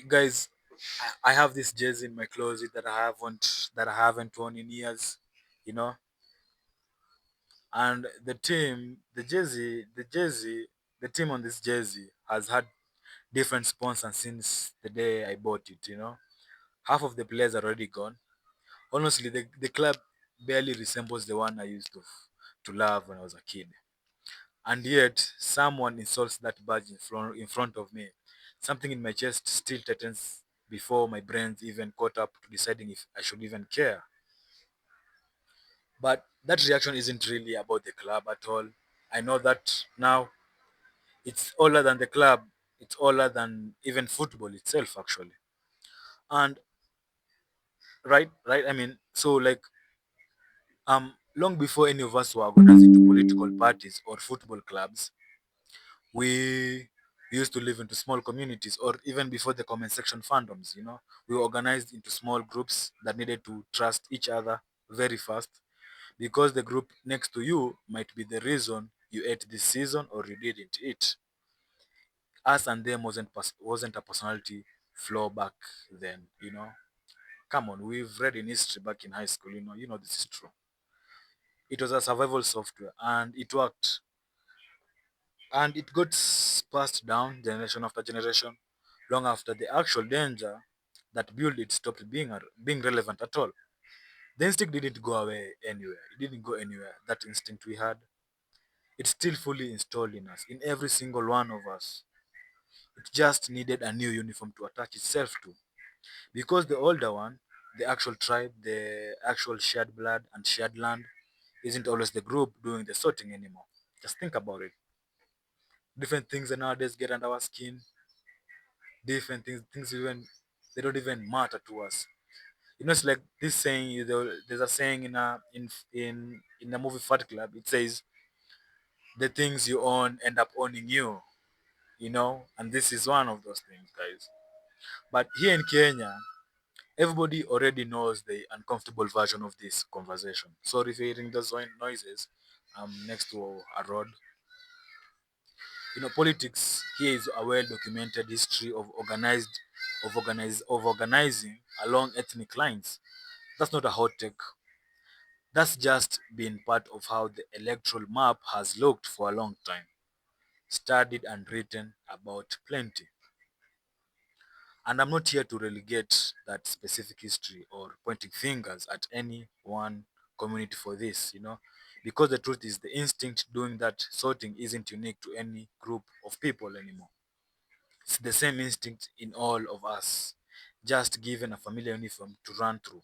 guys, I have this jersey in my closet that I haven't worn in years, you know. And the team on this jersey has had different sponsors since the day I bought it, you know. Half of the players are already gone. Honestly, the club barely resembles the one I used to love when I was a kid. And yet, someone insults that badge in front of me. Something in my chest still tightens before my brains even caught up to deciding if I should even care. But that reaction isn't really about the club at all. I know that now. It's older than the club. It's older than even football itself, actually. And right. I mean, so like long before any of us were organized into political parties or football clubs, we used to live into small communities, or even before the comment section fandoms. We were organized into small groups that needed to trust each other very fast, because the group next to you might be the reason you ate this season or you didn't eat. Us and them wasn't a personality flaw back then. Come on, we've read in history back in high school. This is true. It was a survival software, and it worked, and it got passed down generation after generation, long after the actual danger that built it stopped being relevant at all. The instinct didn't go away anywhere. It didn't go anywhere. That instinct we had, it's still fully installed in us, in every single one of us. It just needed a new uniform to attach itself to. Because the older one, the actual tribe, the actual shared blood and shared land, isn't always the group doing the sorting anymore. Just think about it. Different things that nowadays get under our skin, different things even they don't even matter to us. It's like this saying. There's a saying in the movie Fight Club. It says the things you own end up owning you. And this is one of those things, guys. But here in Kenya, everybody already knows the uncomfortable version of this conversation. Sorry if you're hearing those noises. I'm next to a road. Politics here is a well-documented history of organizing along ethnic lines. That's not a hot take. That's just been part of how the electoral map has looked for a long time. Studied and written about plenty. And I'm not here to relegate that specific history or pointing fingers at any one community for this. Because the truth is, the instinct doing that sorting isn't unique to any group of people anymore. It's the same instinct in all of us, just given a familiar uniform to run through.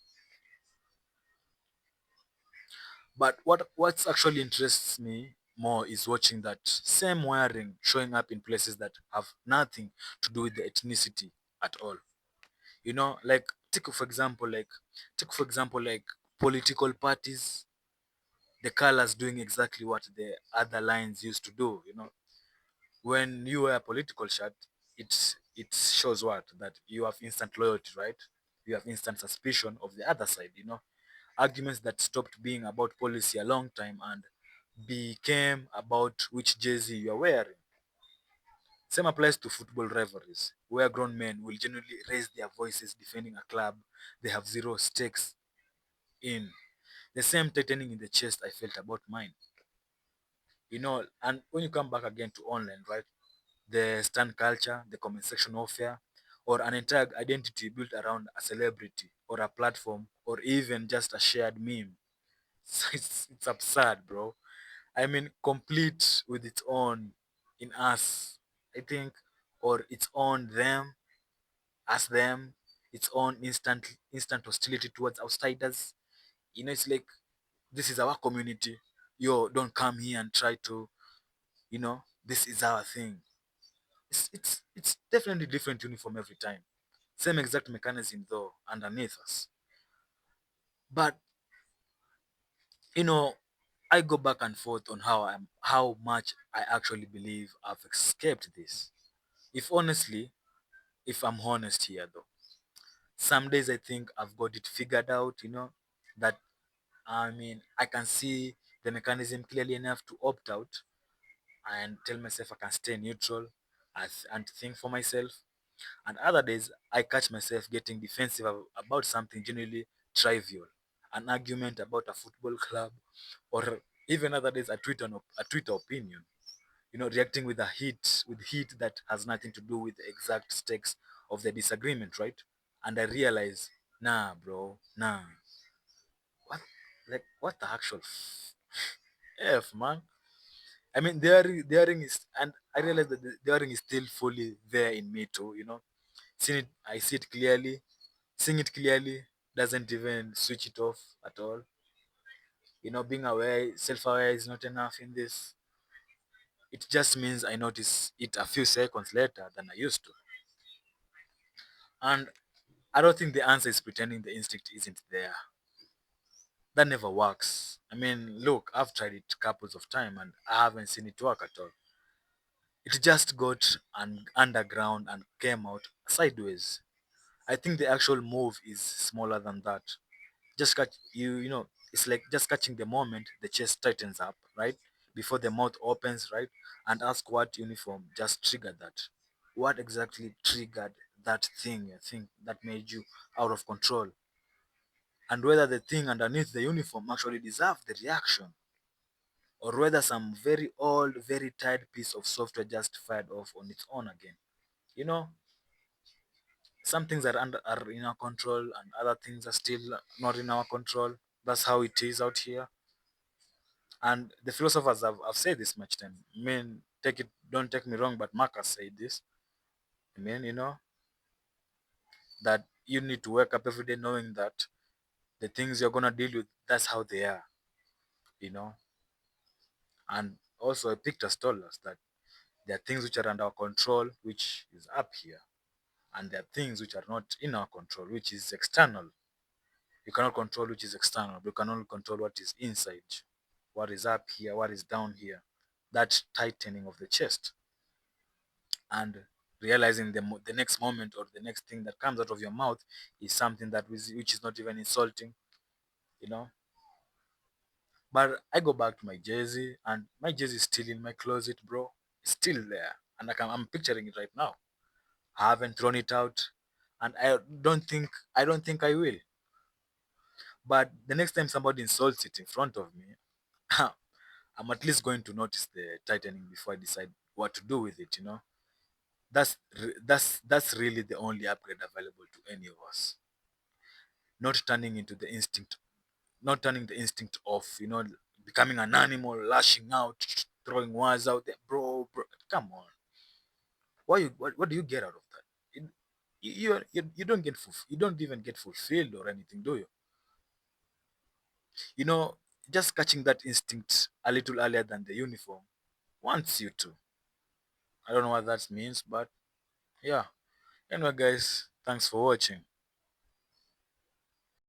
But what's actually interests me more is watching that same wiring showing up in places that have nothing to do with the ethnicity at all. Like take for example like political parties, the colors doing exactly what the other lines used to do. When you wear a political shirt, it shows what that you have instant loyalty, right? You have instant suspicion of the other side. Arguments that stopped being about policy a long time and became about which jersey you are wearing. Same applies to football rivalries, where grown men will genuinely raise their voices defending a club they have zero stakes in. The same tightening in the chest I felt about mine. And when you come back again to online, right? The stand culture, the comment section warfare, or an entire identity built around a celebrity or a platform or even just a shared meme. So it's absurd, bro. I mean, complete with its own in us, I think, or its own them, us them, its own instant hostility towards outsiders. It's like this is our community. Yo, don't come here and try to, this is our thing. It's definitely different uniform every time. Same exact mechanism though underneath us. But you know, I go back and forth on how much I actually believe I've escaped this. If honestly, if I'm honest here though, some days I think I've got it figured out, that I mean I can see the mechanism clearly enough to opt out and tell myself I can stay neutral and think for myself. And other days, I catch myself getting defensive about something genuinely trivial, an argument about a football club, or even other days a Twitter opinion. Reacting with heat that has nothing to do with the exact stakes of the disagreement, right? And I realize, nah, bro, nah. What, what the actual f, man? I mean, daring is, and I realize that the daring is still fully there in me too. I see it clearly. Seeing it clearly doesn't even switch it off at all. Being aware, self-aware is not enough in this. It just means I notice it a few seconds later than I used to. And I don't think the answer is pretending the instinct isn't there. That never works. I mean, look, I've tried it couples of times and I haven't seen it work at all. It just got underground and came out sideways. I think the actual move is smaller than that. Just catch it's like just catching the moment the chest tightens up, right? Before the mouth opens, right? And ask what uniform just triggered that. What exactly triggered that thing you think that made you out of control? And whether the thing underneath the uniform actually deserved the reaction, or whether some very old, very tired piece of software just fired off on its own again. You know, some things are in our control and other things are still not in our control. That's how it is out here. And the philosophers have said this much time. I mean, don't take me wrong, but Marcus said this. I mean, that you need to wake up every day knowing that the things you're gonna deal with, that's how they are, you know. And also Epictetus told us that there are things which are under our control, which is up here, and there are things which are not in our control, which is external. You cannot control which is external. You can only control what is inside. What is up here, what is down here. That tightening of the chest. And realizing the next moment or the next thing that comes out of your mouth is something which is not even insulting, you know. But I go back to my jersey, and my jersey is still in my closet, bro. It's still there. And I'm picturing it right now. I haven't thrown it out, and I don't think I will. But the next time somebody insults it in front of me, I'm at least going to notice the tightening before I decide what to do with it. That's really the only upgrade available to any of us. Not turning into the instinct, not turning the instinct off. Becoming an animal, lashing out, throwing words out there, bro. Come on, what do you get out of that? You don't you don't even get fulfilled or anything, do you? You know, just catching that instinct a little earlier than the uniform wants you to. I don't know what that means, but yeah. Anyway, guys, thanks for watching.